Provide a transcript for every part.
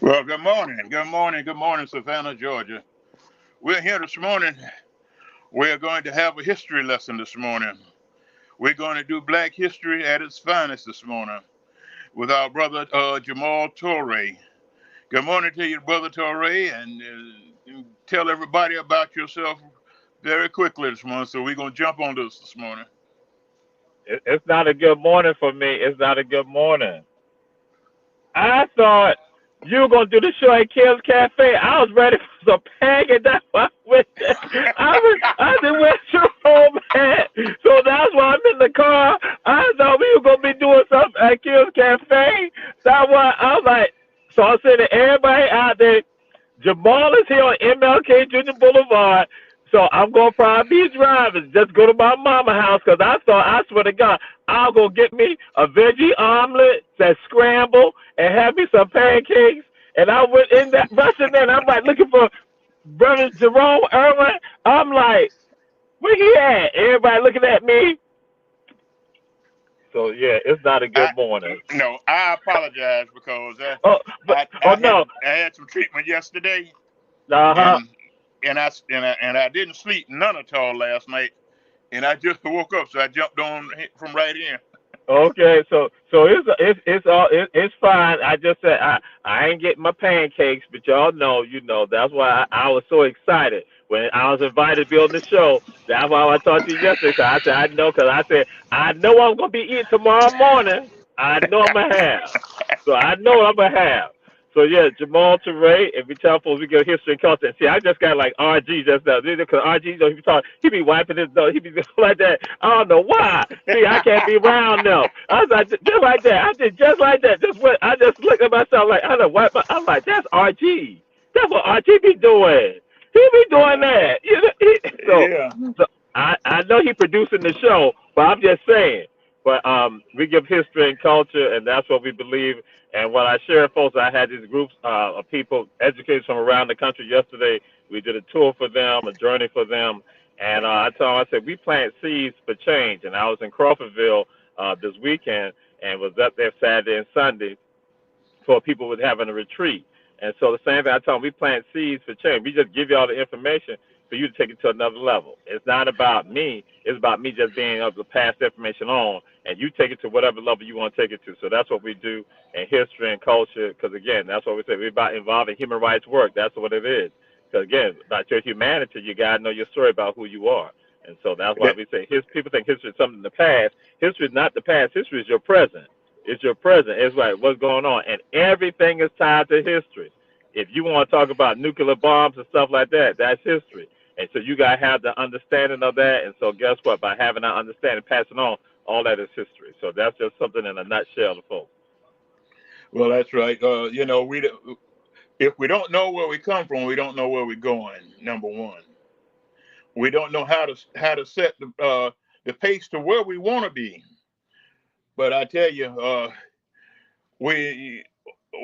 Well, good morning. Good morning. Good morning, Savannah, Georgia. We're here this morning. We're going to have a history lesson this morning. We're going to do Black history at its finest this morning with our brother Jamal Torre. Good morning to you, brother Torre, and tell everybody about yourself very quickly this morning. So we're going to jump on this morning. It's not a good morning for me. It's not a good morning. I thought you were gonna do the show at Kim's Cafe. I was ready for some pancakes. That's why I went there. I just went to home, man. So that's why I'm in the car. I thought we were gonna be doing something at Kim's Cafe. That's why I was like, so I said to everybody out there, Jamal is here on MLK Junior Boulevard. So I'm gonna probably be driving. Just go to my mama house because I thought, I swear to God, I'll go get me a veggie omelet that scramble and have me some pancakes. And I went in that rushing there and I'm like looking for brother Jerome Irwin. I'm like, where he at? Everybody looking at me. So yeah, it's not a I good morning. no, I apologize because Oh, but oh I had no. I had some treatment yesterday, Uh huh. and and I didn't sleep none at all last night, and I just woke up, so I jumped on from right in. Okay, so it's fine. I just said I ain't getting my pancakes, but y'all know, that's why I was so excited when I was invited to be on the show. That's why I talked to you yesterday. Cause I said I know, cause I said I know I'm gonna be eating tomorrow morning. I know I'm gonna have. So I know I'm gonna have. So yeah, Jamal Teray, and we tell folks we go history and culture. And see, I just got like RG just now. Because RG, he be wiping his nose, he be just like that. I don't know why. See, I can't be around them. I was like, just like that. I did just like that. I just looked at myself like, I don't wipe my, I'm like, that's RG. That's what RG be doing. He be doing that. Yeah. So I know he producing the show, but I'm just saying. But we give history and culture, and that's what we believe. And what I share, folks, I had these groups of people, educators from around the country yesterday. We did a tour for them, a journey for them. And I told them, I said, we plant seeds for change. And I was in Crawfordville this weekend and was up there Saturday and Sunday for people with having a retreat. And so the same thing I told them, we plant seeds for change. We just give you all the information for you to take it to another level. It's not about me. It's about me just being able to pass the information on, and you take it to whatever level you want to take it to. So that's what we do in history and culture, because, again, that's what we say. We're about involving human rights work. That's what it is. Because, again, about your humanity, you got to know your story about who you are. And so that's why we say people think history is something in the past. History is not the past. History is your present. It's your present. It's like what's going on, and everything is tied to history. If you want to talk about nuclear bombs and stuff like that, that's history. And so you gotta have the understanding of that. And so guess what? By having that understanding, passing on, all that is history. So that's just something in a nutshell, folks. Well, that's right. If we don't know where we come from, we don't know where we're going. Number one, we don't know how to set the pace to where we want to be. But I tell you, we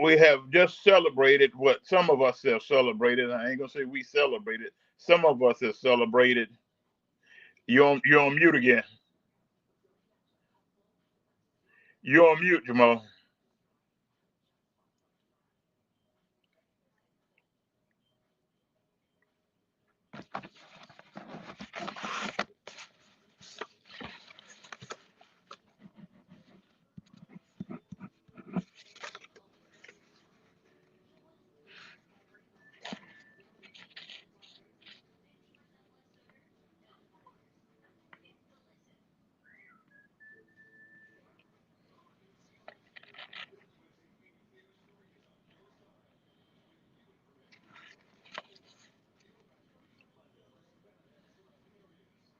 we have just celebrated what some of us have celebrated. I ain't gonna say we celebrated. Some of us have celebrated. You're on mute again. You're on mute, Jamal.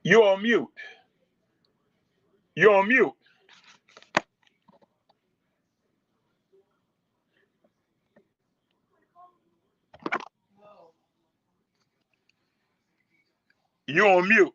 You're on mute. You're on mute. You're on mute.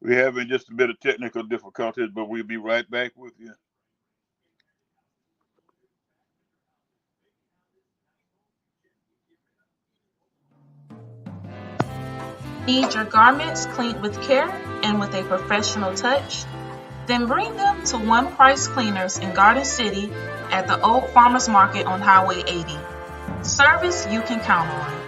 We're having just a bit of technical difficulties, but we'll be right back with you. Need your garments cleaned with care and with a professional touch? Then bring them to One Price Cleaners in Garden City at the Old Farmers Market on Highway 80. Service you can count on.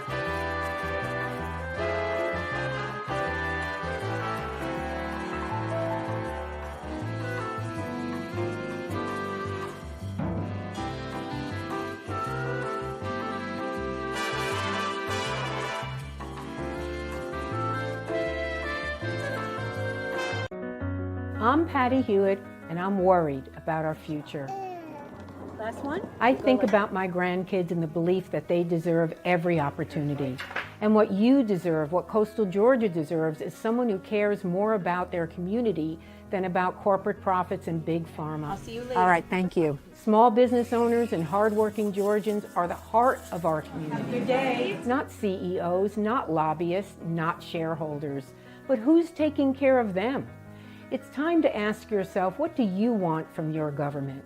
I'm Patty Hewitt, and I'm worried about our future. Last one? I think about my grandkids and the belief that they deserve every opportunity. And what you deserve, what coastal Georgia deserves, is someone who cares more about their community than about corporate profits and big pharma. I'll see you later. All right, thank you. Small business owners and hardworking Georgians are the heart of our community. Have a good day. Not CEOs, not lobbyists, not shareholders. But who's taking care of them? It's time to ask yourself, what do you want from your government?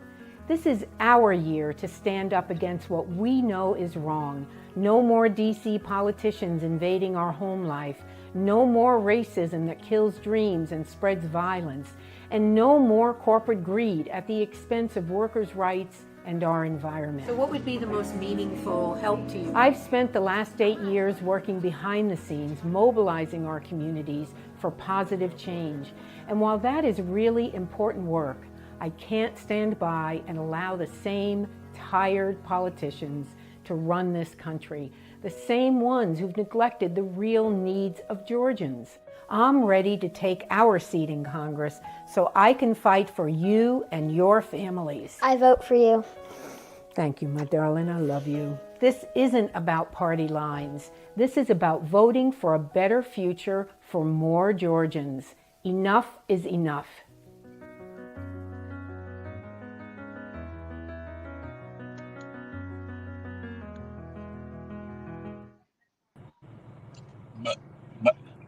This is our year to stand up against what we know is wrong. No more DC politicians invading our home life. No more racism that kills dreams and spreads violence. And no more corporate greed at the expense of workers' rights and our environment. So what would be the most meaningful help to you? I've spent the last 8 years working behind the scenes, mobilizing our communities for positive change. And while that is really important work, I can't stand by and allow the same tired politicians to run this country, the same ones who've neglected the real needs of Georgians. I'm ready to take our seat in Congress so I can fight for you and your families. I vote for you. Thank you, my darling. I love you. This isn't about party lines. This is about voting for a better future for more Georgians. Enough is enough.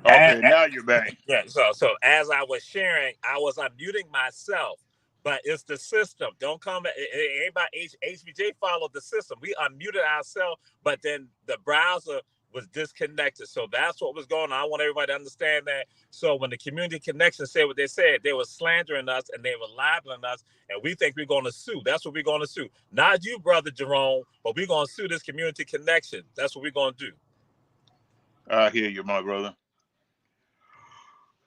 Okay, now you're back. Yeah. So as I was sharing, I was unmuting myself, but it's the system. Don't come. Anybody HBJ followed the system. We unmuted ourselves, but then the browser was disconnected. So that's what was going on. I want everybody to understand that. So when the community connection said what they said, they were slandering us and they were libeling us, and we think we're going to sue. That's what we're going to sue. Not you, Brother Jerome, but we're going to sue this community connection. That's what we're going to do. I hear you, my brother.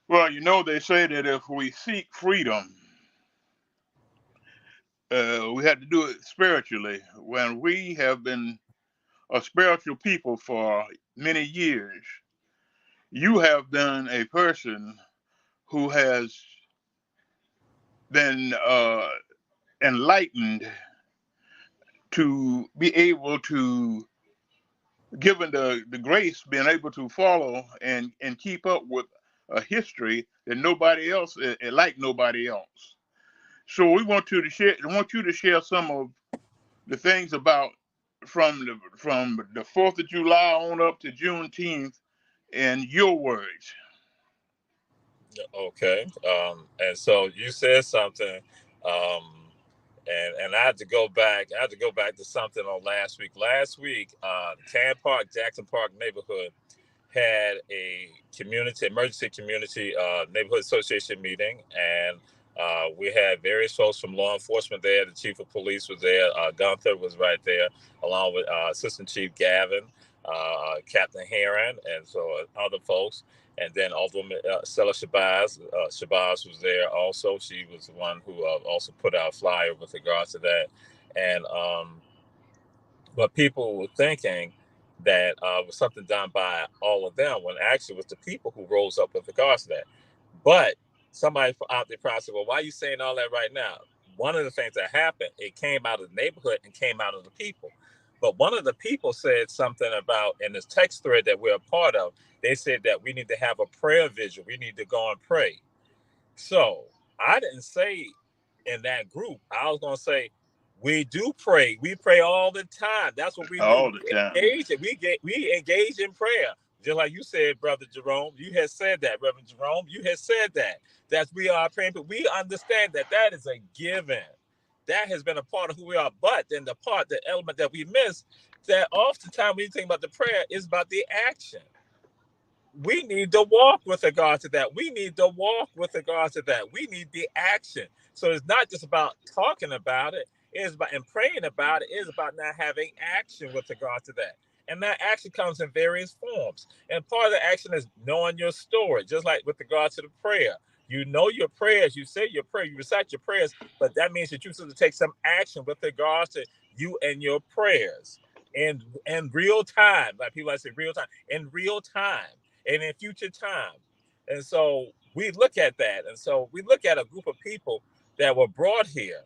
Well, you know, they say that if we seek freedom, we have to do it spiritually. When we have been a spiritual people for many years, you have been a person who has been enlightened to be able to, given the grace, being able to follow and keep up with a history that nobody else like nobody else. So we want you to share some of the things about from the 4th of July on up to Juneteenth in your words. Okay. And so you said something, and I had to go back. I had to go back to something on last week. Last week, Can Park, Jackson Park neighborhood had a emergency community neighborhood association meeting, and we had various folks from law enforcement there. The chief of police was there. Gunther was right there, along with Assistant Chief Gavin, Captain Heron, and so other folks. And then Alderwoman Stella Shabazz. Shabazz was there also. She was the one who also put out a flyer with regards to that. And but people were thinking that it was something done by all of them, when actually it was the people who rose up with regards to that. But somebody out there probably said, well, why are you saying all that right now? One of the things that happened, it came out of the neighborhood and came out of the people. But one of the people said something about, in this text thread that we're a part of, they said that we need to have a prayer vigil. We need to go and pray. So I didn't say in that group, I was going to say, we do pray. We pray all the time. That's what we all do. The time. We engage in prayer. Just like you said, Brother Jerome, you had said that, Reverend Jerome, you had said that we are praying, but we understand that is a given. That has been a part of who we are. But then the element that we miss, that oftentimes when you think about the prayer, is about the action. We need to walk with regard to that. We need to walk with regard to that. We need the action. So it's not just about talking about it. It's about and praying about it. It's about not having action with regard to that. And that action comes in various forms. And part of the action is knowing your story, just like with regard to the prayer. You know your prayers, you say your prayer, you recite your prayers, but that means that you have to take some action with regards to you and your prayers in real time. Like people like to say real time, in real time and in future time. And so we look at that. And so we look at a group of people that were brought here,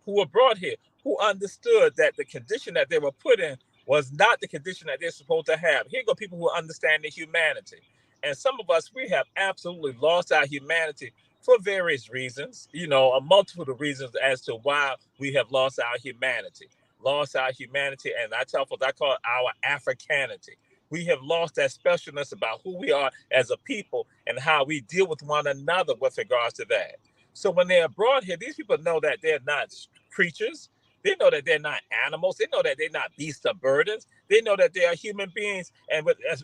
who understood that the condition that they were put in was not the condition that they're supposed to have. Here go people who understand the humanity. And some of us, we have absolutely lost our humanity for various reasons, a multitude of reasons as to why we have lost our humanity. And I tell folks, I call it our Africanity. We have lost that specialness about who we are as a people and how we deal with one another with regards to that. So when they are brought here, these people know that they're not creatures. They know that they're not animals. They know that they're not beasts of burdens. They know that they are human beings. And as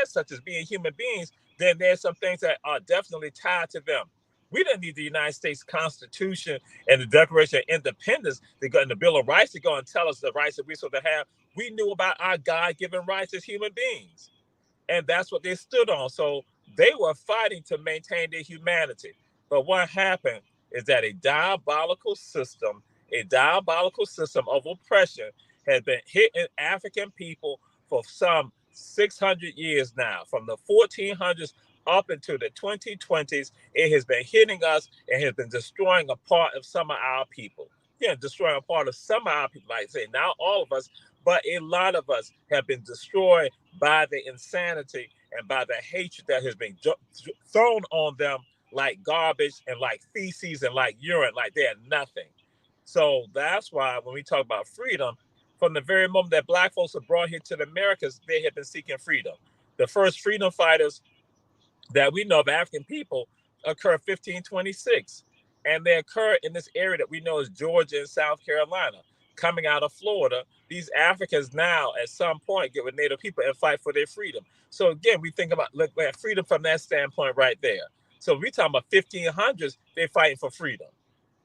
such as being human beings, then there's some things that are definitely tied to them. We didn't need the United States Constitution and the Declaration of Independence and the Bill of Rights to go and tell us the rights that we're supposed to have. We knew about our God-given rights as human beings. And that's what they stood on. So they were fighting to maintain their humanity. But what happened is that a diabolical system of oppression has been hitting African people for some 600 years now. From the 1400s up into the 2020s, it has been hitting us and has been destroying a part of some of our people. Yeah, destroying a part of some of our people. Like I say, not all of us, but a lot of us have been destroyed by the insanity and by the hatred that has been thrown on them like garbage and like feces and like urine, like they're nothing. So that's why when we talk about freedom, from the very moment that Black folks were brought here to the Americas, they have been seeking freedom. The first freedom fighters that we know of African people occurred 1526. And they occur in this area that we know as Georgia and South Carolina. Coming out of Florida, these Africans now at some point get with Native people and fight for their freedom. So again, we think about look at freedom from that standpoint right there. So we talking about 1500s, they're fighting for freedom.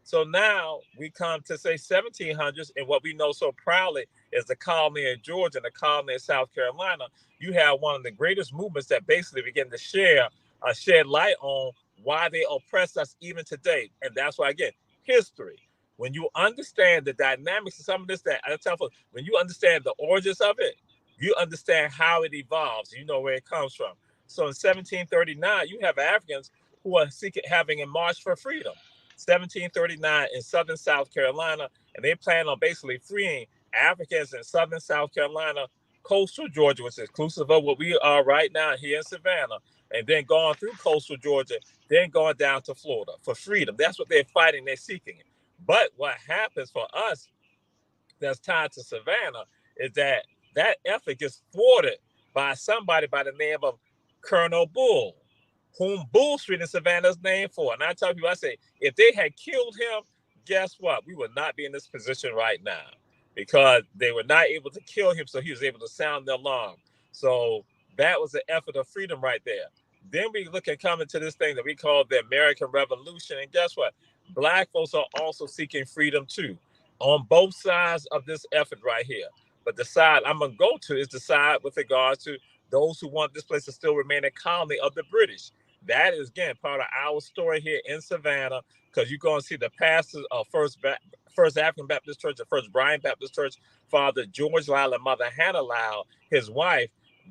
So now we come to say 1700s, and what we know so proudly is the colony of Georgia and the colony of South Carolina. You have one of the greatest movements that basically begin to shed light on why they oppress us even today. And that's why, again, history. When you understand the dynamics of some of this, that I tell folks, when you understand the origins of it, you understand how it evolves. You know where it comes from. So in 1739, you have Africans who are having a march for freedom. 1739 in southern South Carolina, and they plan on basically freeing Africans in southern South Carolina, coastal Georgia, which is inclusive of what we are right now here in Savannah, and then going through coastal Georgia, then going down to Florida for freedom. That's what they're fighting, they're seeking it. But what happens for us that's tied to Savannah is that effort gets thwarted by somebody by the name of Colonel Bull, whom Bull Street in Savannah is named for. And I tell people, I say, if they had killed him, guess what? We would not be in this position right now because they were not able to kill him, so he was able to sound the alarm. So that was the effort of freedom right there. Then we look at coming to this thing that we call the American Revolution. And guess what? Black folks are also seeking freedom too, on both sides of this effort right here. But the side I'm going to go to is the side with regards to those who want this place to still remain a colony of the British. That is, again, part of our story here in Savannah, because you're going to see the pastors of First African Baptist Church, the First Bryan Baptist Church, Father George Lyle and Mother Hannah Lyle, his wife.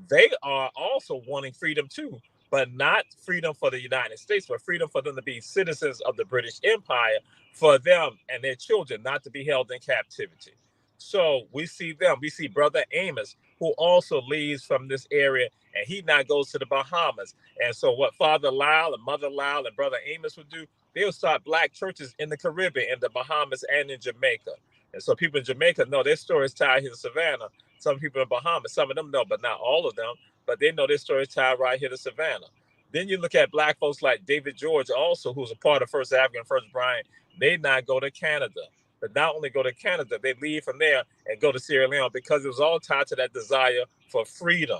They are also wanting freedom too, but not freedom for the United States, but freedom for them to be citizens of the British Empire, for them and their children not to be held in captivity. So we see them. We see Brother Amos, who also leaves from this area, and he now goes to the Bahamas. And so what Father Lyle and Mother Lyle and Brother Amos would do, they would start Black churches in the Caribbean, in the Bahamas, and in Jamaica. And so people in Jamaica know their story is tied here to Savannah. Some people in Bahamas, some of them know, but not all of them. but they know their story is tied right here to Savannah. Then you look at black folks like David George also, who's a part of First African, First Brian. They not go to Canada. But not only go to Canada, they leave from there and go to Sierra Leone because it was all tied to that desire for freedom.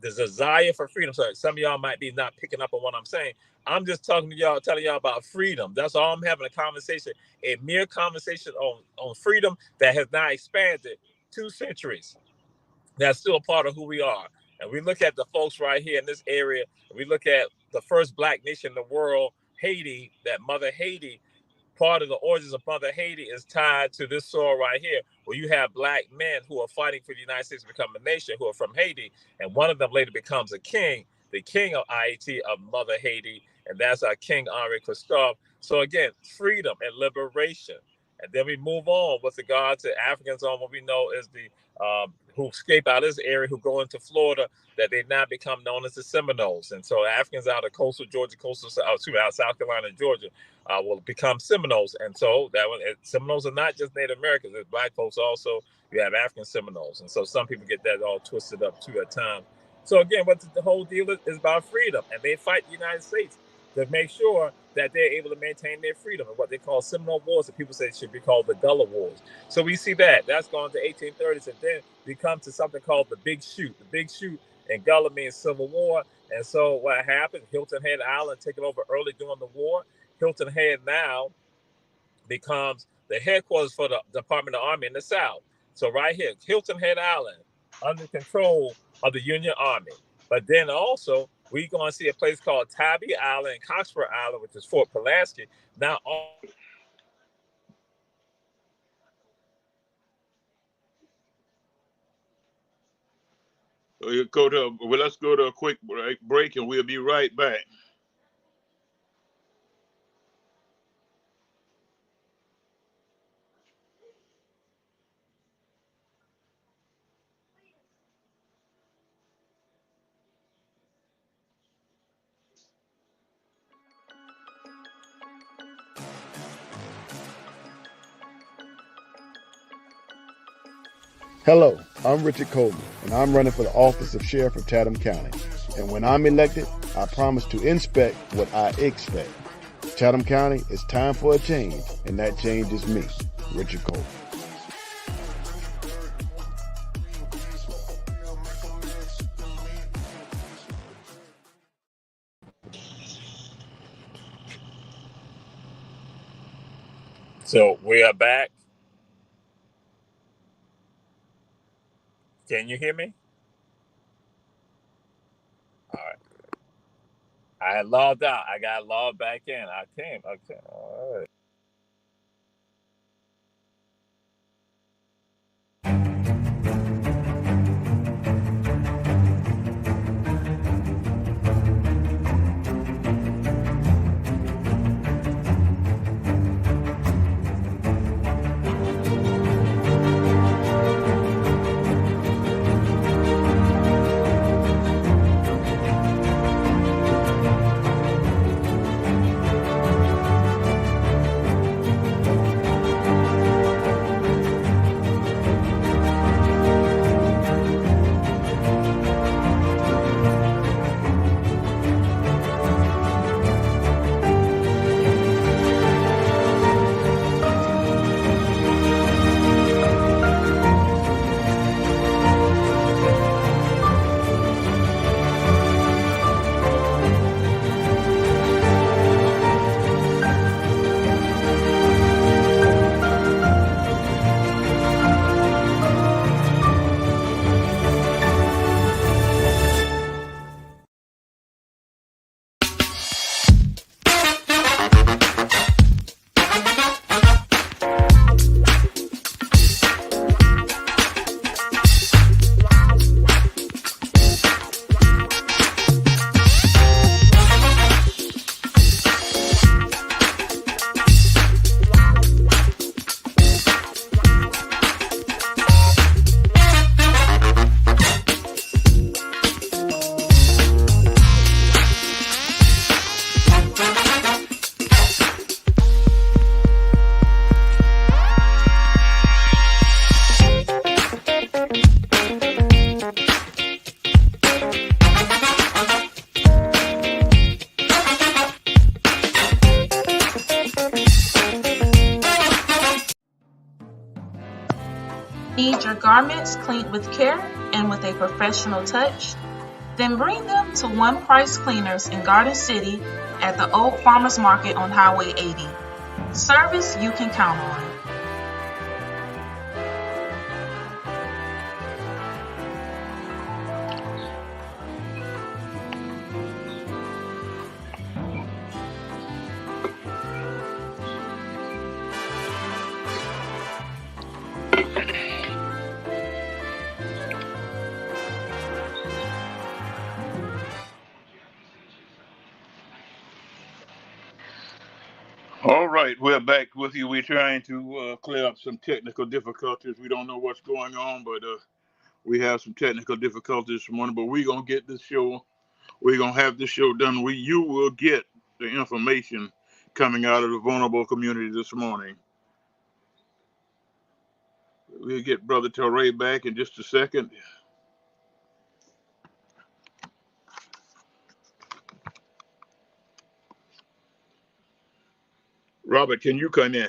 The desire for freedom. So some of y'all might be not picking up on what I'm saying. I'm just talking to y'all, telling y'all about freedom. That's all I'm having a conversation, a mere conversation on freedom that has now expanded 2 centuries. That's still a part of who we are. And we look at the folks right here in this area. We look at the first black nation in the world, Haiti, that Mother Haiti. Part of the origins of Mother Haiti is tied to this soil right here, where you have black men who are fighting for the United States to become a nation, who are from Haiti, and one of them later becomes a king, the king of IAT of Mother Haiti, and that's our King Henri Christophe. So again, freedom and liberation. And then we move on with regard to Africans on what we know is the who escape out of this area, who go into Florida, that they now become known as the Seminoles. And so Africans out of coastal Georgia, out South Carolina and Georgia will become Seminoles. And so that one, Seminoles are not just Native Americans, there's black folks also. You have African Seminoles. And so some people get that all twisted up too at times. So again, what the whole deal is about freedom. And they fight the United States to make sure that they're able to maintain their freedom, and what they call Seminole Wars, that people say should be called the Gullah Wars. So we see that's gone to 1830s, and then we come to something called the Big Shoot. The Big Shoot in Gullah means Civil War. And so what happened, Hilton Head Island taken over early during the war. Hilton Head now becomes the headquarters for the Department of the Army in the South. So right here, Hilton Head Island, under control of the Union Army. But then also, we're going to see a place called Tybee Island and Cockspur Island, which is Fort Pulaski. Now, let's go to a quick break, and we'll be right back. Hello, I'm Richard Coleman, and I'm running for the office of Sheriff of Chatham County. And when I'm elected, I promise to inspect what I expect. Chatham County, it's time for a change, and that change is me, Richard Coleman. so we are back. Can you hear me? All right. I had logged out. I got logged back in. I came. Okay. All right. your garments cleaned with care and with a professional touch? Then bring them to One Price Cleaners in Garden City at the Old Farmers Market on Highway 80. Service you can count on. All right, we're back with you. We're trying to clear up some technical difficulties. We don't know what's going on, but we have some technical difficulties this morning. But we're gonna get this show. We're gonna have this show done. You will get the information coming out of the vulnerable community this morning. We'll get Brother Torrey back in just a second. Robert, can you come in?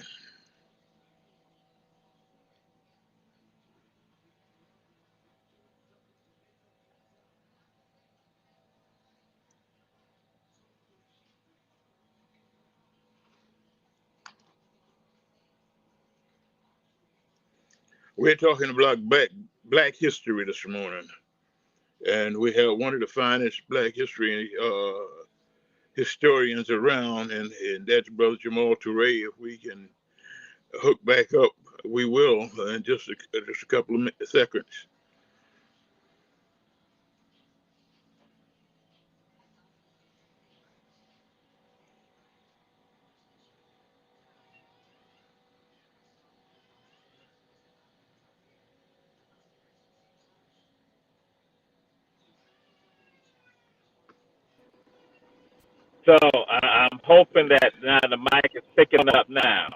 We're talking about black history this morning, and we have one of the finest black history historians around, and that's Brother Jamal Touré. If we can hook back up, we will in just a couple of seconds. So I'm hoping that now the mic is picking up now.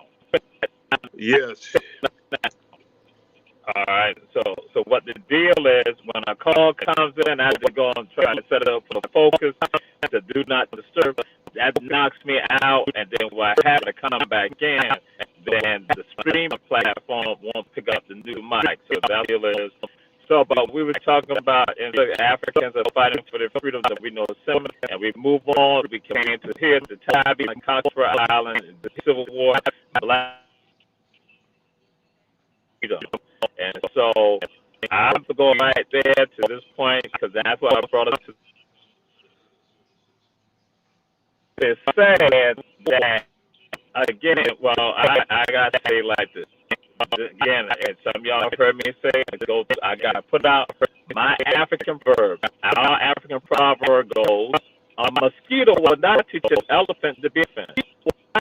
Yes. All right. So what the deal is, when a call comes in, I have to go and try to set it up for focus to do not disturb. That knocks me out, and then when I have to come back in, then the streaming platform won't pick up the new mic. So that deal is. So, but we were talking about in the Africans are fighting for their freedom that we know similar, and we move on. We came to here, the Tabi, Conqueror Island, the Civil War, Black freedom. And so I have to go right there to this point because that's what I brought up to. It's sad that, again, well, I got to say like this. Again, and some of y'all have heard me say, I got to put out my African verb. Our African proverb goes, a mosquito will not teach an elephant to be a fence.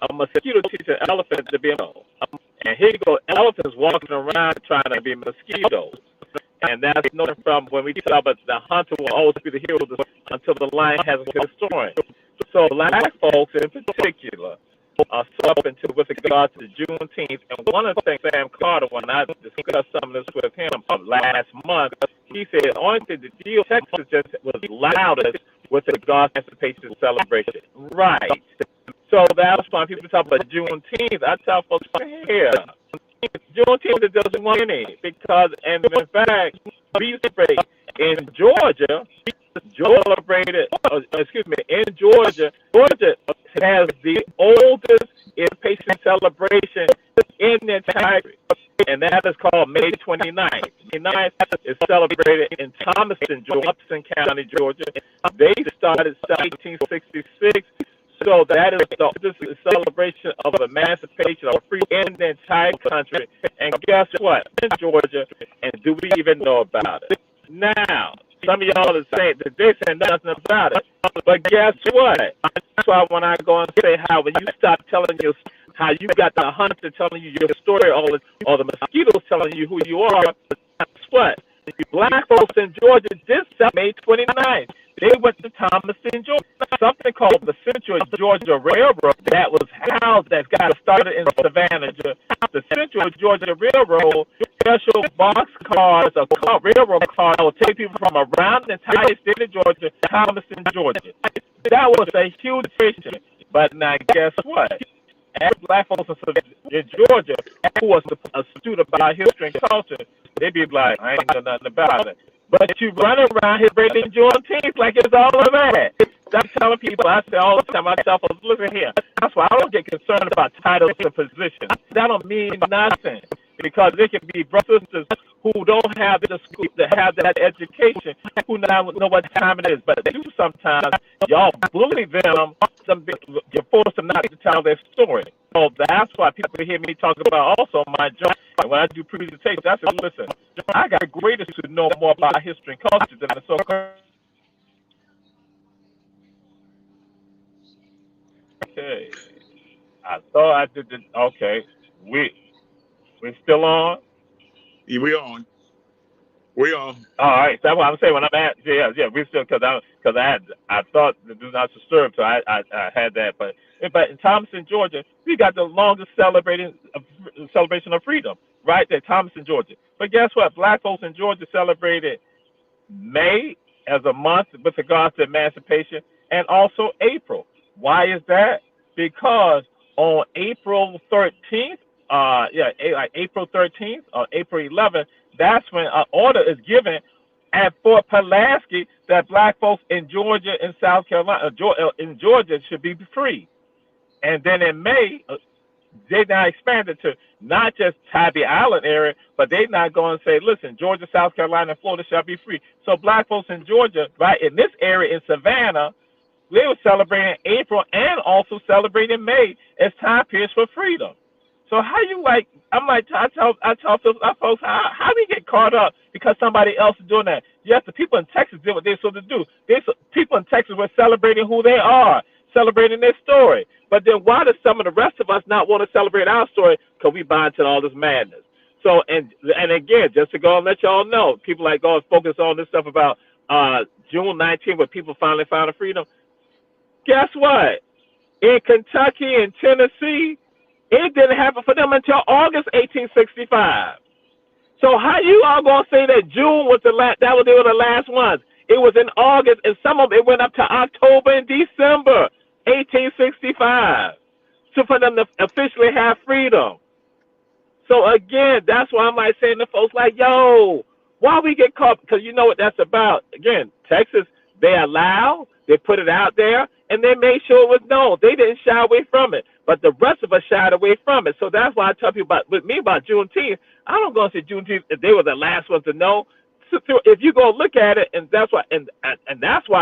A mosquito teaches an elephant to be a mole. And here you go, elephants walking around trying to be mosquitoes. And that's no problem when we talk about the hunter will always be the hero until the lion has a historian. So black folks in particular are something to with regard to Juneteenth. And one of the things Sam Carter, when I discussed some of this with him last month, he said the only thing the deal Texas just was loudest with regard to emancipation celebration. Right. So that's why people talk about Juneteenth. I tell folks here, Juneteenth doesn't want any because, and in fact, we celebrate in Georgia. Georgia has the oldest emancipation celebration in the entire, and that is called May 29th. May 9th is celebrated in Thomaston, Jefferson County, Georgia. They started 1766. So that is the oldest celebration of emancipation of free in the entire country. And guess what? In Georgia, and do we even know about it? Now, some of y'all are saying that they say nothing about it. But guess what? That's why when I go and say how when you stop telling your how you got the hunter telling you your story, or the mosquitoes telling you who you are, guess what? Black folks in Georgia did May 29th. They went to Thomaston, Georgia. Something called the Central Georgia Railroad that was housed, that got started in Savannah. The Central Georgia Railroad, special box cars, railroad cars that would take people from around the entire state of Georgia to Thomaston, Georgia. That was a huge mission. But now guess what? As black folks in Georgia, who was a student about history and culture, They be like, I ain't know nothing about it. But you run around here breaking Juneteenth like it's all of that. I'm telling people, I say all the time, I tell folks, listen here. That's why I don't get concerned about titles and positions. That don't mean nothing. Because there can be brothers and sisters who don't have the school, that have that education, who now know what time it is. But they do sometimes, y'all bully them, you force them not to tell their story. So that's why people hear me talk about also my job. When I do presentations, I say, listen, I got the greatest to know more about history and culture than the so-called. Okay. I thought I did it. Okay. We're still on? Yeah, we on. We on. All right, that's what I'm saying. When I'm at, we still because I thought the do not disturb, so I had that. But in Thomaston, Georgia, we got the longest celebration of freedom right there, Thomaston, Georgia. But guess what? Black folks in Georgia celebrated May as a month with regards to emancipation, and also April. Why is that? Because on April 13th, April 13th or April 11th, that's when an order is given at Fort Pulaski that black folks in Georgia and South Carolina, in Georgia, should be free. And then in May, they now expanded to not just Tybee Island area, but they now going to say, listen, Georgia, South Carolina, and Florida shall be free. So black folks in Georgia, right, in this area in Savannah, they were celebrating April and also celebrating May as time periods for freedom. So how you like? I'm like, I tell folks, how we get caught up because somebody else is doing that? Yes, the people in Texas did what they're supposed to do. People in Texas were celebrating who they are, celebrating their story. But then why does some of the rest of us not want to celebrate our story? Because we buy into all this madness. So and again, just to go and let y'all know, people like go and focus on this stuff about June 19th, where people finally found freedom. Guess what? In Kentucky and Tennessee, it didn't happen for them until August 1865. So how you all gonna say that June was they were the last ones? It was in August, and some of it went up to October and December 1865. So for them to officially have freedom. So again, that's why I'm like saying to folks like, yo, why we get caught? Because you know what that's about. Again, Texas, they allow, they put it out there, and they made sure it was known. They didn't shy away from it. But the rest of us shied away from it. So that's why I tell people about Juneteenth. I don't go and say Juneteenth if they were the last ones to know. So if you go look at it, and that's why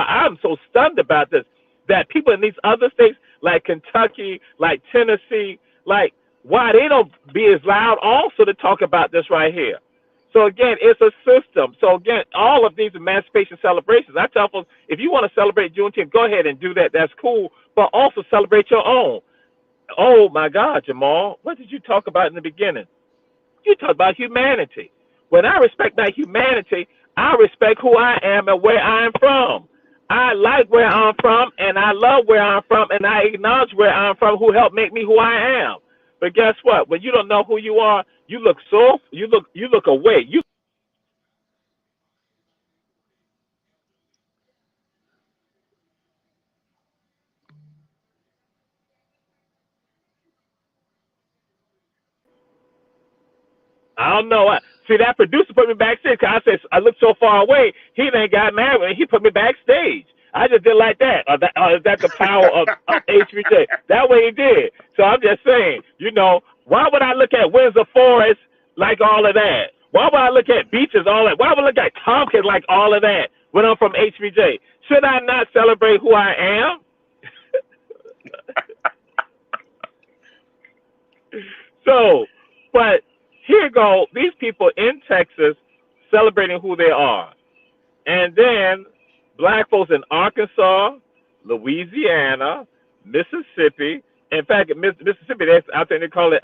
I'm so stunned about this, that people in these other states like Kentucky, like Tennessee, like why they don't be as loud also to talk about this right here. So again, it's a system. So again, all of these emancipation celebrations, I tell folks, if you want to celebrate Juneteenth, go ahead and do that. That's cool. But also celebrate your own. Oh my God, Jamal, what did you talk about in the beginning? You talked about humanity. When I respect that humanity, I respect who I am and where I'm from. I like where I'm from, and I love where I'm from, and I acknowledge where I'm from, who helped make me who I am. But guess what? When you don't know who you are, you look away. I don't know. See, that producer put me backstage because I looked so far away. He then got mad when he put me backstage. I just did like that. Is that the power of HBJ? That way he did. So I'm just saying, why would I look at Windsor Forest like all of that? Why would I look at beaches, all that? Why would I look at Tompkins like all of that when I'm from HBJ? Should I not celebrate who I am? So, but here go these people in Texas celebrating who they are. And then black folks in Arkansas, Louisiana, Mississippi. In fact, Mississippi, I think they call it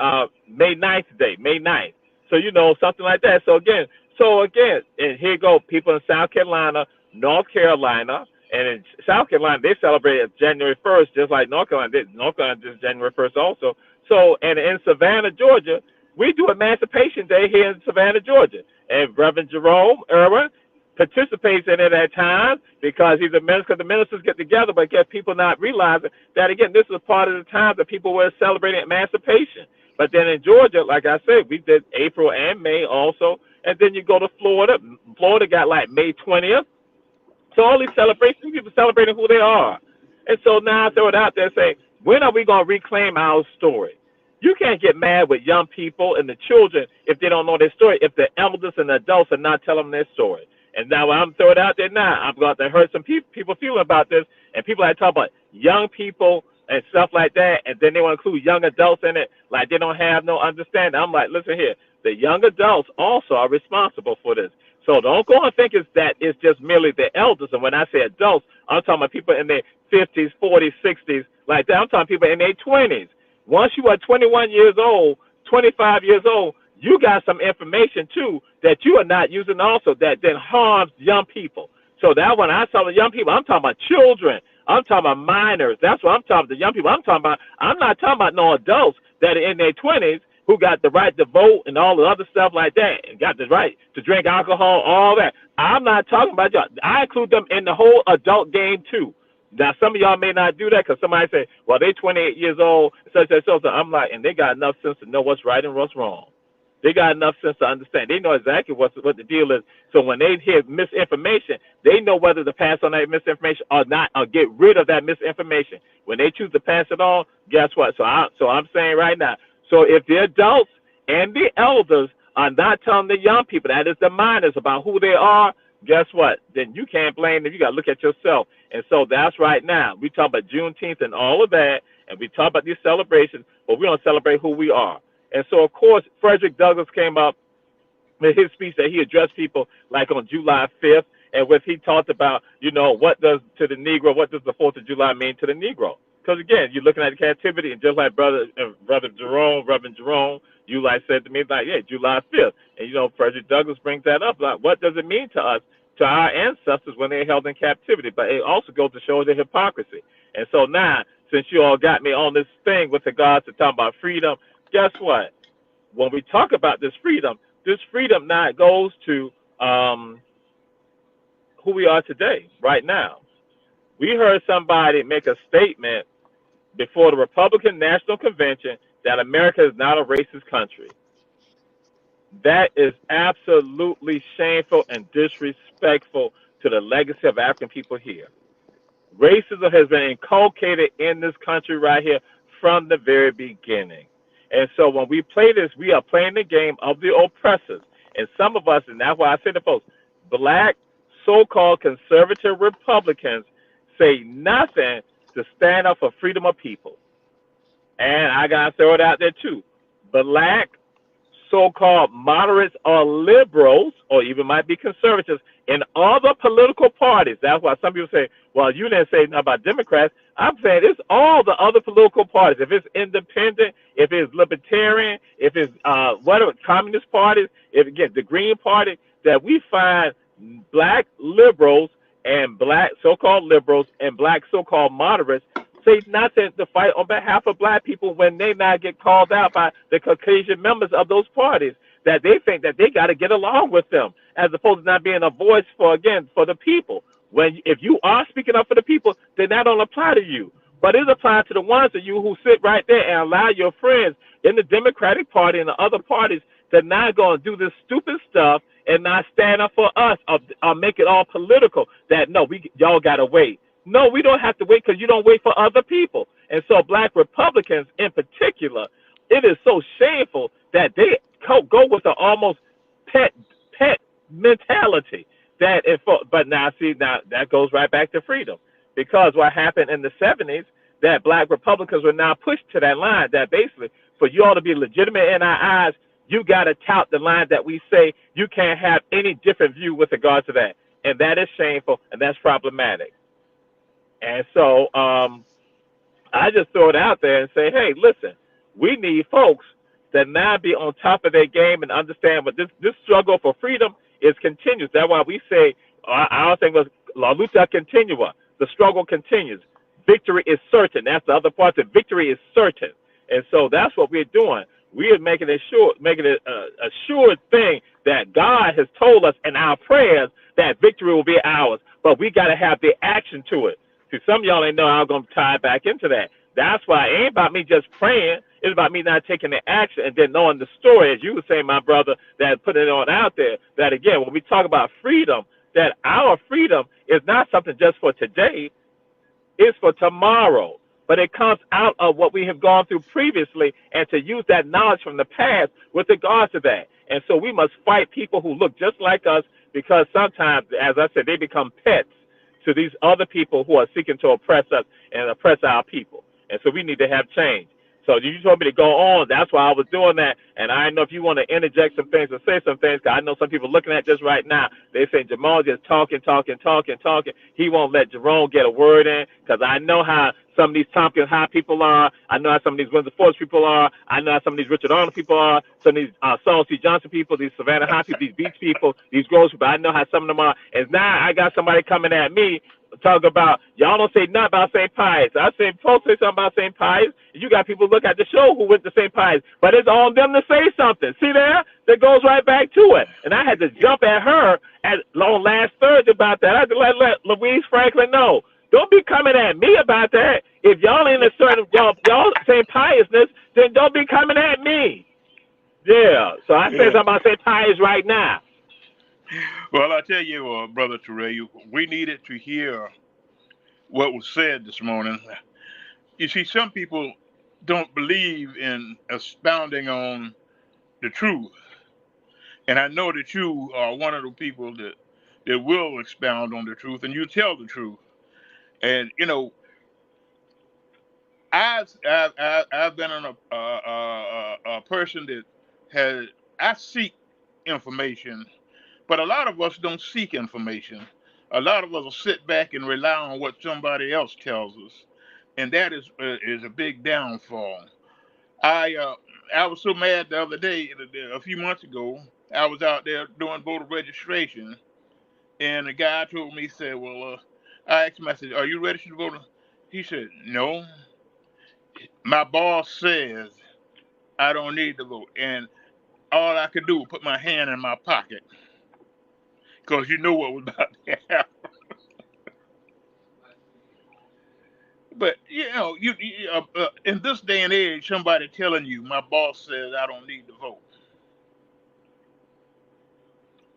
May 9th Day, May 9th. So, something like that. So again, and here go people in South Carolina, North Carolina, and in South Carolina, they celebrate January 1st, just like North Carolina did. North Carolina did January 1st also. So, and in Savannah, Georgia, we do Emancipation Day here in Savannah, Georgia. And Reverend Jerome Irwin participates in it at times because he's a minister, because the ministers get together, but get people not realizing that, again, this is part of the time that people were celebrating emancipation. But then in Georgia, like I said, we did April and May also. And then you go to Florida. Florida got like May 20th. So all these celebrations, people celebrating who they are. And so now I throw it out there and say, when are we going to reclaim our story? You can't get mad with young people and the children if they don't know their story, if the elders and the adults are not telling them their story. And now I'm throwing it out there now. I'm going to hurt some people feeling about this, and people that talk about young people and stuff like that, and then they want to include young adults in it, like they don't have no understanding. I'm like, listen here, the young adults also are responsible for this. So don't go and think it's just merely the elders. And when I say adults, I'm talking about people in their 50s, 40s, 60s, like that. I'm talking people in their 20s. Once you are 21 years old, 25 years old, you got some information too that you are not using also that then harms young people. So that when I talk about young people, I'm talking about children. I'm talking about minors. That's what I'm talking about, the young people. I'm not talking about no adults that are in their 20s who got the right to vote and all the other stuff like that and got the right to drink alcohol, all that. I'm not talking about y'all. I include them in the whole adult game too. Now, some of y'all may not do that because somebody say, well, they're 28 years old, such and so. I'm like, and they got enough sense to know what's right and what's wrong. They got enough sense to understand. They know exactly what the deal is. So when they hear misinformation, they know whether to pass on that misinformation or not, or get rid of that misinformation. When they choose to pass it on, guess what? So I'm saying right now, so if the adults and the elders are not telling the young people, that is the minors, about who they are, guess what? Then you can't blame them. You got to look at yourself. And so that's right now. We talk about Juneteenth and all of that, and we talk about these celebrations, but we don't celebrate who we are. And so, of course, Frederick Douglass came up with his speech that he addressed people like on July 5th, and with he talked about, what does to the Negro, what does the 4th of July mean to the Negro? Because, again, you're looking at the captivity, and just like Reverend Jerome, you like said to me, like, yeah, July 5th. And, Frederick Douglass brings that up. Like, what does it mean to us, to our ancestors when they held in captivity? But it also goes to show the hypocrisy. And so now, since you all got me on this thing with regards to talking about freedom, guess what? When we talk about this freedom now goes to who we are today, right now. We heard somebody make a statement before the Republican National Convention that America is not a racist country. That is absolutely shameful and disrespectful to the legacy of African people here. Racism has been inculcated in this country right here from the very beginning. And so when we play this, we are playing the game of the oppressors. And some of us, and that's why I say to folks, black so-called conservative Republicans say nothing to stand up for freedom of people. And I got to throw it out there too. Black so-called moderates or liberals, or even might be conservatives, in other political parties. That's why some people say, well, you didn't say nothing about Democrats. I'm saying it's all the other political parties. If it's independent, if it's libertarian, if it's whatever, communist parties, if again the Green Party, that we find black liberals and black so-called liberals and black so-called moderates say nothing to fight on behalf of black people when they not get called out by the Caucasian members of those parties, that they think that they got to get along with them, as opposed to not being a voice for the people. When if you are speaking up for the people, then that don't apply to you. But it applies to the ones of you who sit right there and allow your friends in the Democratic Party and the other parties to not go and do this stupid stuff and not stand up for us or make it all political. That no, y'all gotta wait. No, we don't have to wait because you don't wait for other people. And so black Republicans in particular, it is so shameful that they go with the almost pet mentality. But now that goes right back to freedom, because what happened in the 70s, that black Republicans were now pushed to that line that basically for you all to be legitimate in our eyes, you got to tout the line that we say. You can't have any different view with regard to that. And that is shameful, and that's problematic. And so I just throw it out there and say, hey, listen, we need folks that now be on top of their game and understand what this struggle for freedom is continuous. That's why we say, our thing was La Lucha Continua. The struggle continues. Victory is certain. That's the other part. The victory is certain. And so that's what we're doing. We are making it a sure thing that God has told us in our prayers that victory will be ours. But we got to have the action to it. See, some of y'all ain't know I'm going to tie back into that. That's why it ain't about me just praying. It's about me not taking the action and then knowing the story, as you were saying, my brother, that put it on out there. That again, when we talk about freedom, that our freedom is not something just for today. It's for tomorrow. But it comes out of what we have gone through previously, and to use that knowledge from the past with regards to that. And so we must fight people who look just like us, because sometimes, as I said, they become pets to these other people who are seeking to oppress us and oppress our people. And so we need to have change. So you told me to go on. That's why I was doing that. And I don't know if you want to interject some things or say some things, because I know some people looking at this right now. They say Jamal just talking. He won't let Jerome get a word in, because I know how some of these Tompkins High people are. I know how some of these Windsor Forest people are. I know how some of these Richard Arnold people are. Some of these Saul C. Johnson people, these Savannah High people, these Beach people, these Groves people. I know how some of them are. And now I got somebody coming at me talking about, y'all don't say nothing about St. Pius. I say, folks say something about St. Pius. You got people look at the show who went to St. Pius. But it's on them to say something. See there? That goes right back to it. And I had to jump at her on last Thursday about that. I had to let Louise Franklin know. Don't be coming at me about that. If y'all ain't a certain y'all St. Piousness, then don't be coming at me. Yeah. So I say something about St. Pius right now. Well, I tell you, Brother Terrell, we needed to hear what was said this morning. You see, some people don't believe in expounding on the truth. And I know that you are one of the people that will expound on the truth, and you tell the truth. And, you know, I've been a person that I seek information. But a lot of us don't seek information. A lot of us will sit back and rely on what somebody else tells us, and that is a big downfall. I was so mad the other day, a few months ago. I was out there doing voter registration, and the guy told me, he said, "Well, I asked him, I said, are you registered to vote?" He said, "No, my boss says I don't need to vote," and all I could do was put my hand in my pocket. Because you know what was about to happen. But, you know, in this day and age, somebody telling you, my boss says I don't need to vote.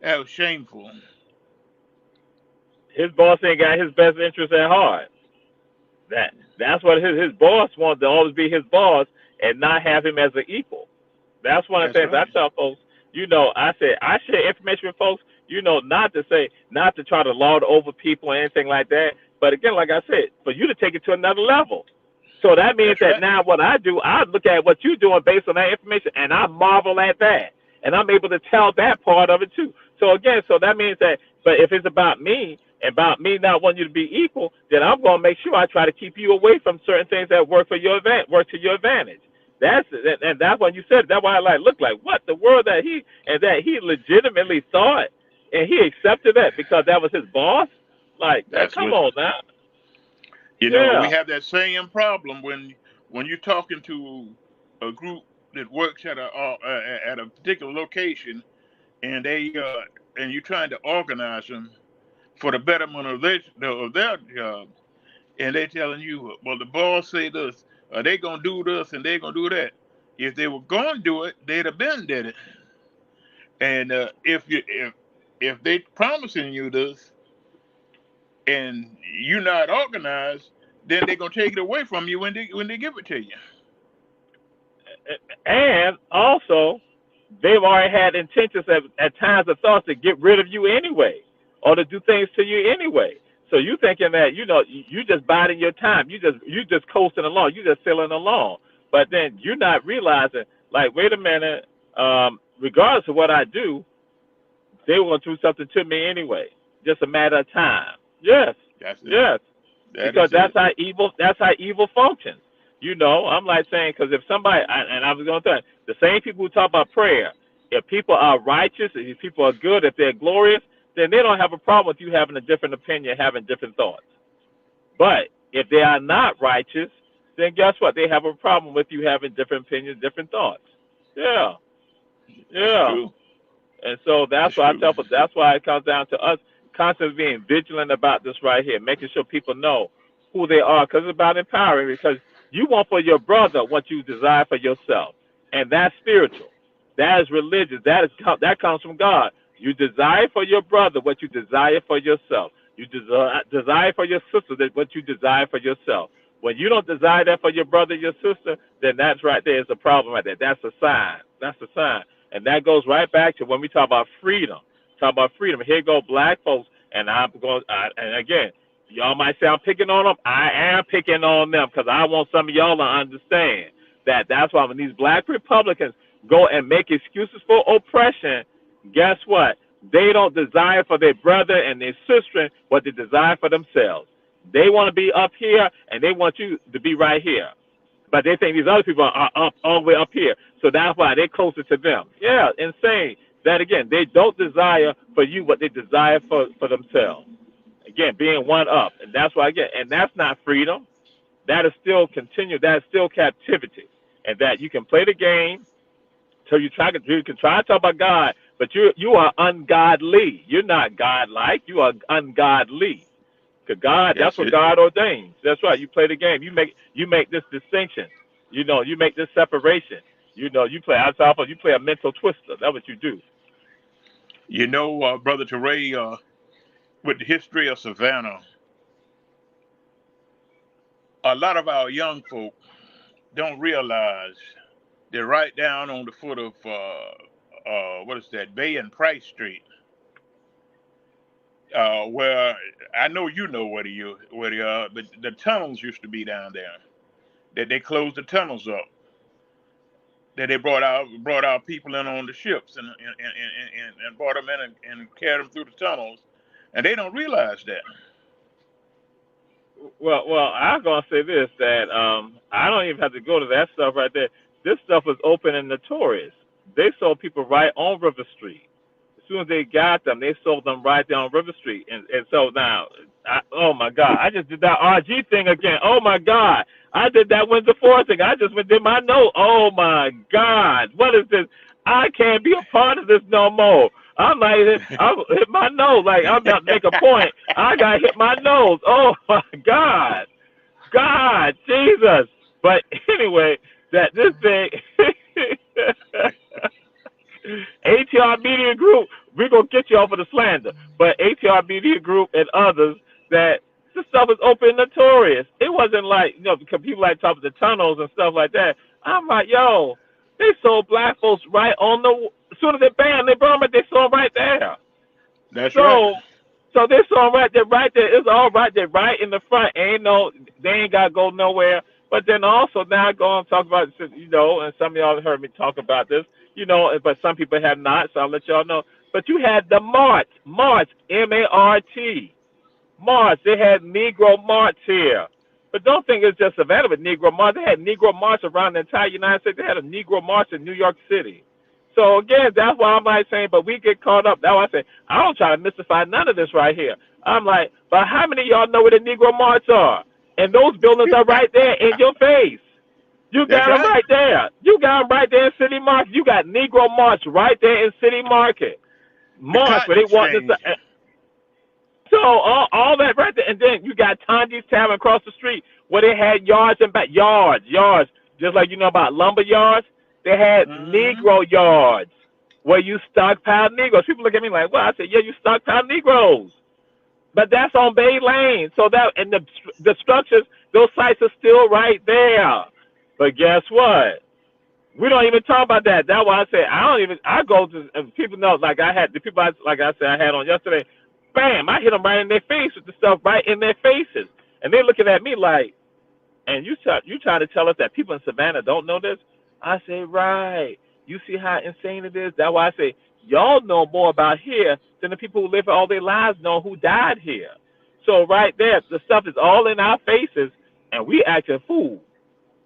That was shameful. His boss ain't got his best interest at heart. That's what his boss wants, to always be his boss and not have him as an equal. That's one of the things I tell folks. You know, I share information with folks, you know, not to try to lord over people or anything like that. But again, like I said, for you to take it to another level. So that means that now what I do, I look at what you're doing based on that information, and I marvel at that. And I'm able to tell that part of it too. So again, so that means that, but if it's about me not wanting you to be equal, then I'm going to make sure I try to keep you away from certain things that work to your advantage. That's when you said it. That's why I look like what the world that he legitimately thought and he accepted that because that was his boss. Come on now. You know, we have that same problem when you're talking to a group that works at a particular location, and and you're trying to organize them for the betterment of their job, and they're telling you, well, the boss say this, they gonna do this and they gonna do that. If they were gonna do it, they'd have been did it. And if they promising you this and you're not organized, then they're gonna take it away from you when they give it to you. And also, they've already had intentions at times of thoughts to get rid of you anyway, or to do things to you anyway. So you thinking that, you know, you just biding your time. You just coasting along. You just sailing along. But then you're not realizing, like, wait a minute, regardless of what I do, they want to do something to me anyway. Just a matter of time. Yes. Yes. Because that's how evil functions. You know, I'm like saying, because if somebody, and I was going to say, the same people who talk about prayer, if people are righteous, if people are good, if they're glorious, then they don't have a problem with you having a different opinion, having different thoughts. But if they are not righteous, then guess what? They have a problem with you having different opinions, different thoughts. Yeah. And so that's why I tell people, that's why it comes down to us constantly being vigilant about this right here, making sure people know who they are, because it's about empowering. Because You want for your brother what you desire for yourself, and that's spiritual. That is religious. That comes from God. You desire for your brother what you desire for yourself. You desire for your sister what you desire for yourself. When you don't desire that for your brother, your sister, then that's right there is a problem right there. That's a sign. That's a sign. And that goes right back to when we talk about freedom. Talk about freedom. Here go black folks, and I'm going. And again, y'all might say I'm picking on them. I am picking on them because I want some of y'all to understand that that's why when these black Republicans go and make excuses for oppression, guess what? They don't desire for their brother and their sister what they desire for themselves. They want to be up here, and they want you to be right here. But they think these other people are up all the way up here. So that's why they're closer to them. Yeah, insane. That, again, they don't desire for you what they desire for themselves. Again, being one up. And that's why, again, and that's not freedom. That is still continued. That is still captivity. And that you can play the game till you can try to talk about God, but you are ungodly. You're not godlike. You are ungodly. Because God, Yes, that's what God ordains. That's right. You play the game. You make this distinction. You know, you make this separation. You know, you play a mental twister. That's what you do. you know, Brother Teray, with the history of Savannah, a lot of our young folk don't realize they're right down on the foot of what is that, Bay and Price Street, where I know you know where the tunnels used to be down there. That they closed the tunnels up. That they brought our people in on the ships and brought them in and carried them through the tunnels, and they don't realize that. Well, I'm gonna say this that I don't even have to go to that stuff right there. This stuff was open and notorious. They sold people right on River Street. As soon as they got them, they sold them right there on River Street. And so now, oh my God, I just did that RG thing again. Oh my God, I did that Windsor Forest thing. I just did my note. Oh my God, what is this? I can't be a part of this no more. I'm like, I hit my nose. Like, I'm about to make a point. I got to hit my nose. Oh, my God. God, Jesus. But anyway, that this thing, ATR Media Group, we're going to get you off of the slander. But ATR Media Group and others, that this stuff is open and notorious. It wasn't like, you know, because people like talk about the tunnels and stuff like that. I'm like, yo, they sold black folks right on the, as soon as they banned, they brought them, they sold right there. That's right. So they saw right there, right there. It's all right there, right in the front. They ain't got to go nowhere. But then also now go and talk about, you know, and some of y'all heard me talk about this, you know, but some people have not, so I'll let y'all know. But you had the March, M-A-R-T, March. They had Negro March here. But don't think it's just Savannah with Negro March. They had Negro March around the entire United States. They had a Negro March in New York City. So again, that's why I'm like saying, but we get caught up. That's why I say, I don't try to mystify none of this right here. I'm like, but how many of y'all know where the Negro March are? And those buildings are right there in your face. You got them right there. You got them right there in City Market. You got Negro March right there in City Market. March, where they want this. So all that right there. And then you got Tanji's Tavern across the street where they had yards and back. Yards. Just like you know about lumber yards. They had Negro yards where you stockpile Negroes. People look at me like, well, I said, yeah, you stockpile Negroes. But that's on Bay Lane. So that, and the structures, those sites are still right there. But guess what? We don't even talk about that. That's why I say, I go to, and people know, like I had, the people, like I said, I had on yesterday, bam, I hit them right in their face with the stuff right in their faces. And they're looking at me like, and you trying to tell us that people in Savannah don't know this? I say, right. You see how insane it is? That's why I say, y'all know more about here than the people who live all their lives know who died here. So right there, the stuff is all in our faces, and we acting fool.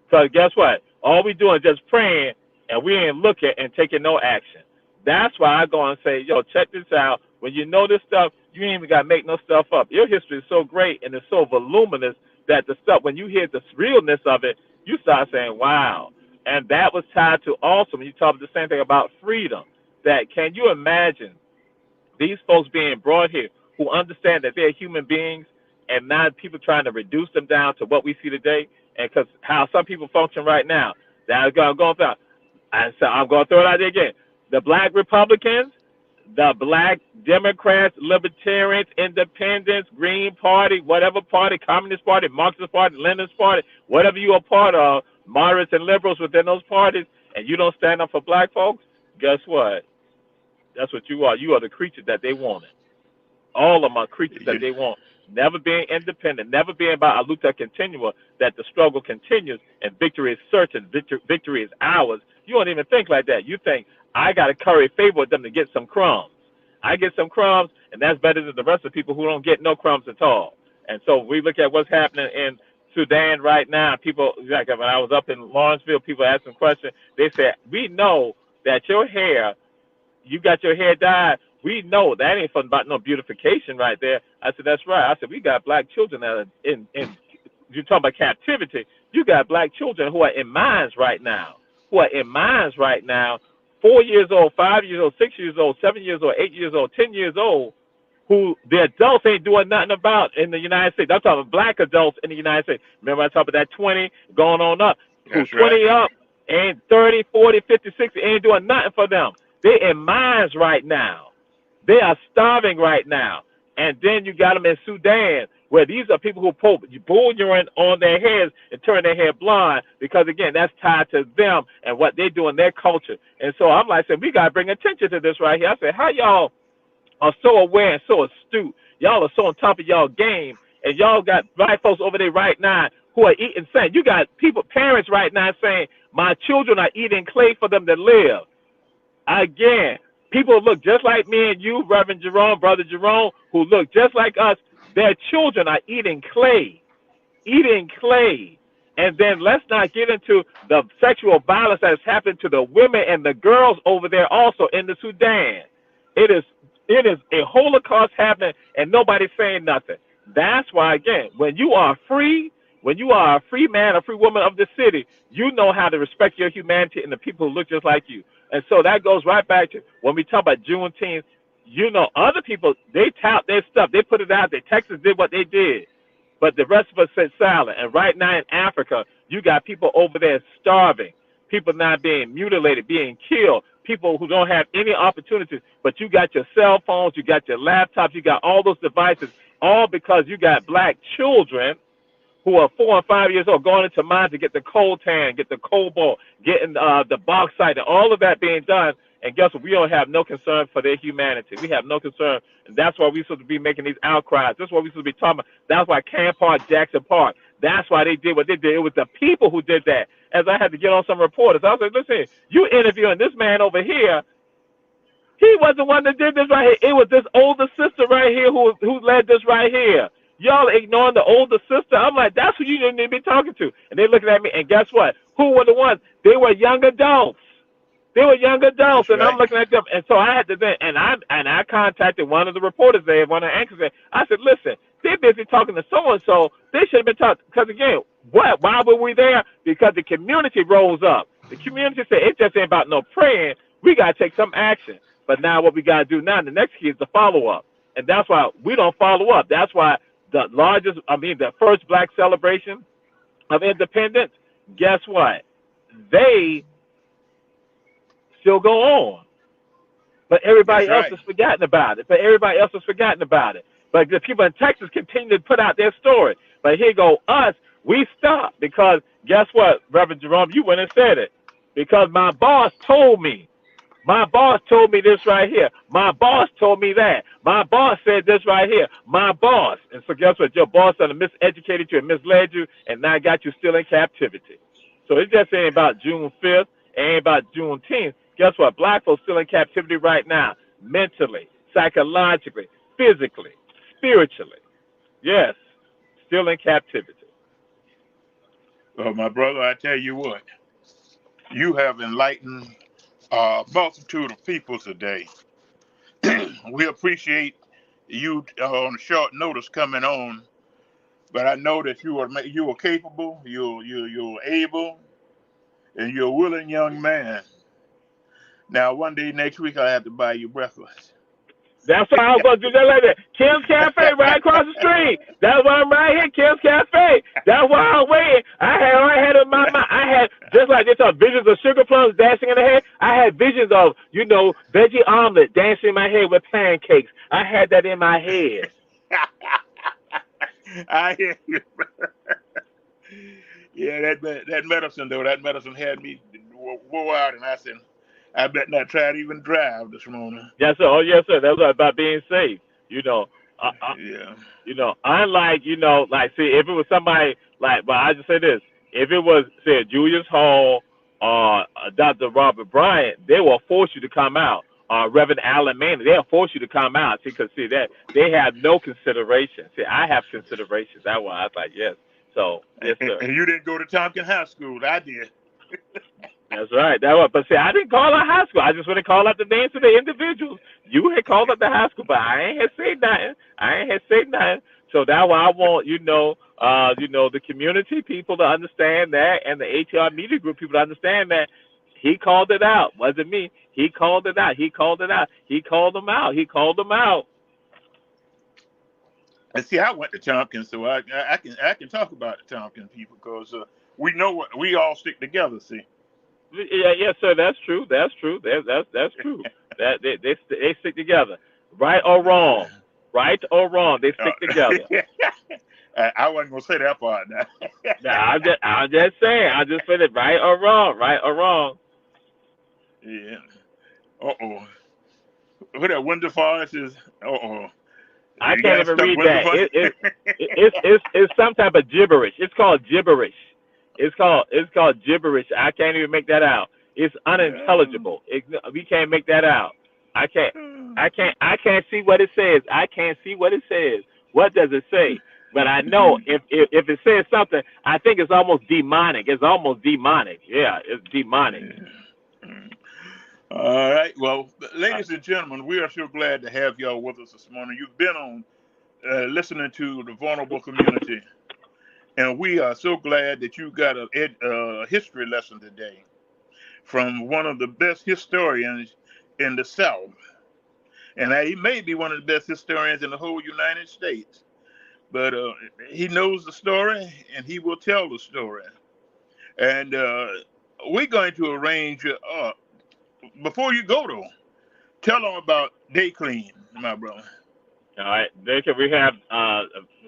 So guess what? All we doing is just praying, and we ain't looking and taking no action. That's why I go and say, yo, check this out. When you know this stuff, you ain't even got to make no stuff up. Your history is so great, and it's so voluminous that the stuff, when you hear the realness of it, you start saying, wow. And that was tied to also, when you talk the same thing about freedom, that can you imagine these folks being brought here who understand that they're human beings and not people trying to reduce them down to what we see today? And because how some people function right now, that's going to go through. And so I'm going to throw it out there again. The black Republicans, the black Democrats, Libertarians, Independents, Green Party, whatever party, Communist Party, Marxist Party, Leninist Party, whatever you are part of, moderates and liberals within those parties, and you don't stand up for black folks, guess what? That's what you are. You are the creatures that they wanted. All of them are creatures that they want. Never being independent, never being about a luta continua, that the struggle continues and victory is certain, victory is ours. You don't even think like that. You think, I got to curry favor with them to get some crumbs. I get some crumbs, and that's better than the rest of the people who don't get no crumbs at all. And so we look at what's happening in Sudan right now. People, like when I was up in Lawrenceville, people asked some questions. They said, we know that your hair, you got your hair dyed. We know that ain't fun about no beautification right there. I said, that's right. I said, we got black children that are in you talking about captivity. You got black children who are in mines right now, 4 years old, 5 years old, 6 years old, 7 years old, 8 years old, 10 years old, who the adults ain't doing nothing about in the United States. I'm talking black adults in the United States. Remember I talked about that 20 going on up. That's who 20 right. up and 30, 40, 50, 60 ain't doing nothing for them. They're in mines right now. They are starving right now. And then you got them in Sudan, where these are people who pour bull urine on their heads and turn their hair blonde because, again, that's tied to them and what they do in their culture. And so I'm like, we got to bring attention to this right here. I said, how y'all are so aware and so astute? Y'all are so on top of y'all game, and y'all got black folks over there right now who are eating sand. You got parents right now saying, my children are eating clay for them to live. Again, people look just like me and you, Reverend Jerome, Brother Jerome, who look just like us. Their children are eating clay. And then let's not get into the sexual violence that has happened to the women and the girls over there also in the Sudan. It is a Holocaust happening, and nobody's saying nothing. That's why, again, when you are free man, a free woman of the city, you know how to respect your humanity and the people who look just like you. And so that goes right back to when we talk about Juneteenth. You know, other people, they tout their stuff. They put it out there. Texas did what they did. But the rest of us sit silent. And right now in Africa, you got people over there starving, people not being mutilated, being killed, people who don't have any opportunities. But you got your cell phones, you got your laptops, you got all those devices, all because you got black children who are 4 and 5 years old going into mines to get the coltan, get the cobalt, getting the bauxite, and all of that being done. And guess what? We don't have no concern for their humanity. We have no concern. And that's why we're supposed to be making these outcries. That's why we're supposed to be talking about. That's why Camp Park, Jackson Park. That's why they did what they did. It was the people who did that. As I had to get on some reporters, I was like, listen, you interviewing this man over here. He wasn't the one that did this right here. It was this older sister right here who led this right here. Y'all ignoring the older sister. I'm like, that's who you need to be talking to. And they're looking at me, and guess what? Who were the ones? They were young adults. That's and right. I'm looking at them. And so I had to then, and I contacted one of the reporters there, one of the anchors there. I said, listen, they're busy talking to so-and-so. They should have been talking. Because, again, why were we there? Because the community rose up. The community said, it just ain't about no praying. We got to take some action. But now what we got to do now, the next key is the follow-up. And that's why we don't follow up. That's why the first black celebration of independence, guess what? They still go on. But everybody else has forgotten about it. But the people in Texas continue to put out their story. But here go us, we stop. Because guess what, Reverend Jerome, you went and said it. Because my boss told me. My boss told me this right here. My boss told me that. My boss said this right here. My boss. And so guess what? Your boss done miseducated you and misled you and now got you still in captivity. So it just ain't about June 5th. It ain't about Juneteenth. Guess what? Black folks still in captivity right now. Mentally, psychologically, physically, spiritually. Yes. Still in captivity. Well, my brother, I tell you what. You have enlightened a multitude of people today. We appreciate you on short notice coming on, but I know that you are capable, you're able, and you're a willing young man. Now, one day next week, I'll have to buy you breakfast. That's why I was going to do that like that. Kim's Cafe right across the street. That's why I'm right here, Kim's Cafe. That's why I'm waiting. I had in my mind. I had, just like this, visions of sugar plums dancing in the head. I had visions of, veggie omelet dancing in my head with pancakes. I had that in my head. I hear you. Yeah, that medicine though. That medicine had me wore out, and I said, I bet not try to even drive this morning. Yes, sir. Oh, yes, sir. That's about being safe. Yeah. Unlike, like, see, if it was somebody, like, but I just say this, if it was, say, Julius Hall or Dr. Robert Bryant, they will force you to come out. Reverend Allen Manning, they'll force you to come out. See, because, see, that they have no consideration. See, I have considerations. That's why I was like, yes. So, yes, sir. And you didn't go to Tompkins High School. I did. That's right. But see, I didn't call out high school. I just want to call out the names of the individuals. You had called out the high school, but I ain't had said nothing. So that's why I want, the community people to understand that, and the ATR Media Group people to understand that he called it out. Wasn't me. He called it out. He called them out. He called them out. And see, I went to Tompkins, so I can talk about the Tompkins people because we know what we all stick together. See. Yeah, yes, sir. That's true. That's true. That's true. That they stick together, right or wrong. Right or wrong, they stick together. I wasn't gonna say that part. Nah, I'm just saying. I just said it, right or wrong. Right or wrong. Yeah. Who that Winter Forest is? I can't even read that. It's some type of gibberish. It's called gibberish. It's called gibberish. I can't even make that out. It's unintelligible. We can't make that out. I can't see what it says. I can't see what it says. What does it say? But I know if it says something, I think it's almost demonic. It's almost demonic. Yeah, it's demonic. All right. Well, ladies and gentlemen, we are so glad to have y'all with us this morning. You've been on listening to the vulnerable community. And we are so glad that you got a history lesson today from one of the best historians in the South. And he may be one of the best historians in the whole United States. But he knows the story, and he will tell the story. And we're going to arrange, before you go, though, tell them about Day Clean, my brother. All right, we have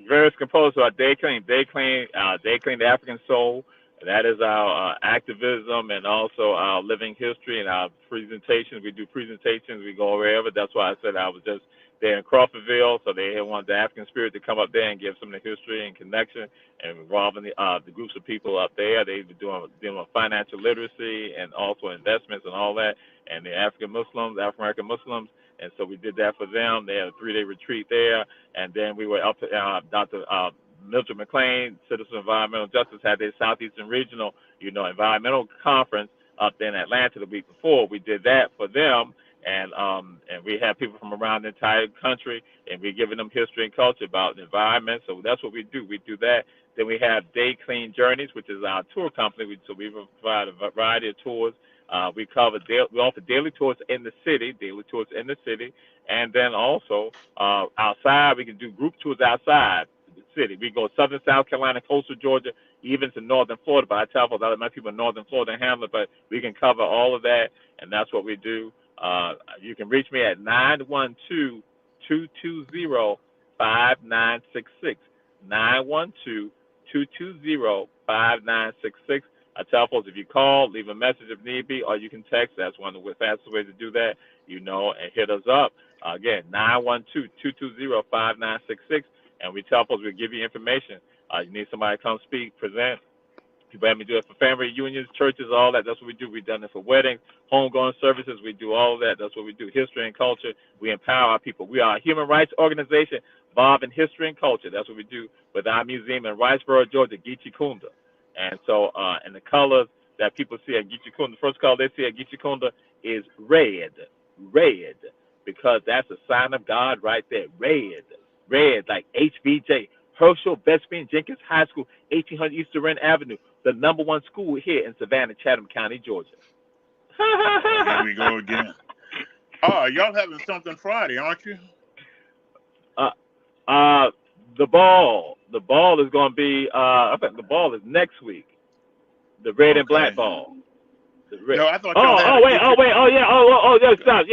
various composers of Day Clean, the African Soul. That is our activism and also our living history and our presentations. We do presentations. We go wherever. That's why I said I was just there in Crawfordville, so they wanted the African Spirit to come up there and give some of the history and connection and involving the groups of people up there. They were doing financial literacy and also investments and all that. And the African American Muslims. And so we did that for them. They had a 3-day retreat there. And then we were up to Dr. Mildred McLean, Citizen Environmental Justice, had their Southeastern Regional, environmental conference up there in Atlanta the week before. We did that for them. And we have people from around the entire country, and we're giving them history and culture about the environment. So that's what we do. We do that. Then we have Day Clean Journeys, which is our tour company. So we provide a variety of tours. We offer daily tours in the city, and then also outside. We can do group tours outside the city. We go southern South Carolina, coastal Georgia, even to northern Florida. But I tell folks, I let my people in northern Florida and Hamlet, but we can cover all of that, and that's what we do. You can reach me at 912-220-5966. 912-220-5966. I tell folks, if you call, leave a message if need be, or you can text. That's one of the fastest ways to do that, and hit us up. Again, 912-220-5966. And we tell folks we'll give you information. You need somebody to come speak, present. People have me do it for family reunions, churches, all that. That's what we do. We've done it for weddings, homegoing services. We do all of that. That's what we do. History and culture. We empower our people. We are a human rights organization involved in history and culture. That's what we do with our museum in Riceboro, Georgia, Geechee Kunda. And so, and the colors that people see at Geechee Kunda, the first color they see at Geechee Kunda is red, because that's a sign of God right there. Red, like HBJ, Herschel Vespine Jenkins High School, 1800 East Duran Avenue, the #1 school here in Savannah, Chatham County, Georgia. Here we go again. Oh, y'all having something Friday, aren't you? The ball is going to be. I think the ball is next week. The red and black Okay. ball. No, I thought y'all had Stop.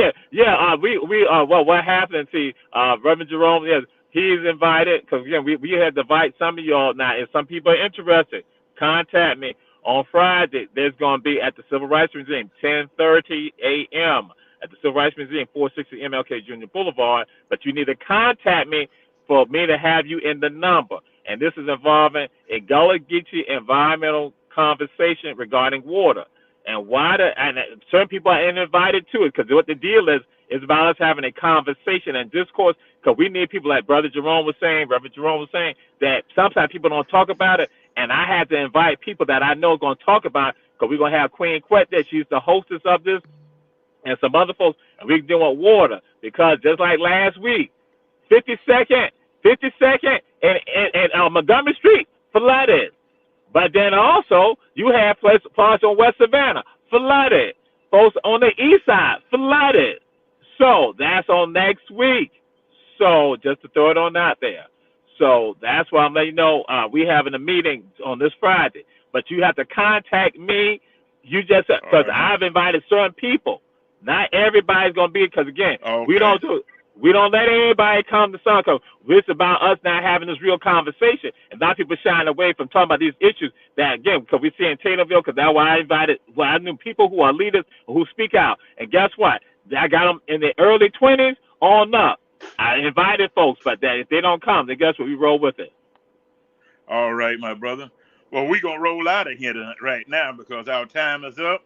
Well, what happened? See, Reverend Jerome, yes, he's invited because again, we had to invite some of y'all now. If some people are interested, contact me on Friday. There's going to be at the Civil Rights Museum, 10:30 a.m. at the Civil Rights Museum, 460 MLK Jr. Boulevard. But you need to contact me for me to have you in the number. And this is involving a Gullah Geechee environmental conversation regarding water. And certain people are invited to it because what the deal is about us having a conversation and discourse because we need people like Reverend Jerome was saying, that sometimes people don't talk about it. And I had to invite people that I know are going to talk about it because we're going to have Queen Quet there. She's the hostess of this and some other folks. And we're doing water because just like last week, 52nd, and Montgomery Street flooded. But then also, you have parts on West Savannah flooded. Folks on the east side flooded. So that's on next week. So just to throw it on out there. So that's why I'm letting you know we're having a meeting on this Friday. But you have to contact me. You just because I've invited certain people. Not everybody's gonna be because again, we don't let anybody come to Sunco. It's about us not having this real conversation. And a lot of people shying away from talking about these issues that, again, because we see in Taylorville, because that's why I knew people who are leaders who speak out. And guess what? I got them in the early 20s on up. I invited folks, but if they don't come, then guess what? We roll with it. All right, my brother. Well, we're going to roll out of here right now because our time is up.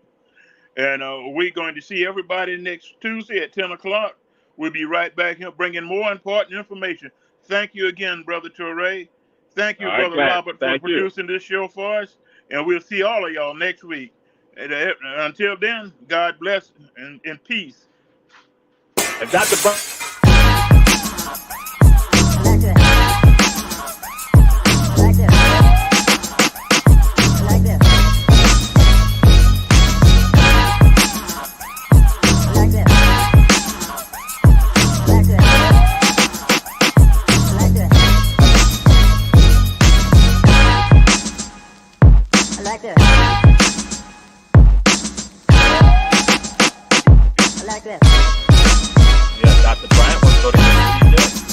And we're going to see everybody next Tuesday at 10 o'clock. We'll be right back here bringing more important information. Thank you again, Brother Torrey. Thank you, Brother Robert, for producing this show for us. And we'll see all of y'all next week. And, until then, God bless and peace. And Dr. Dr. Bryant wants to go to the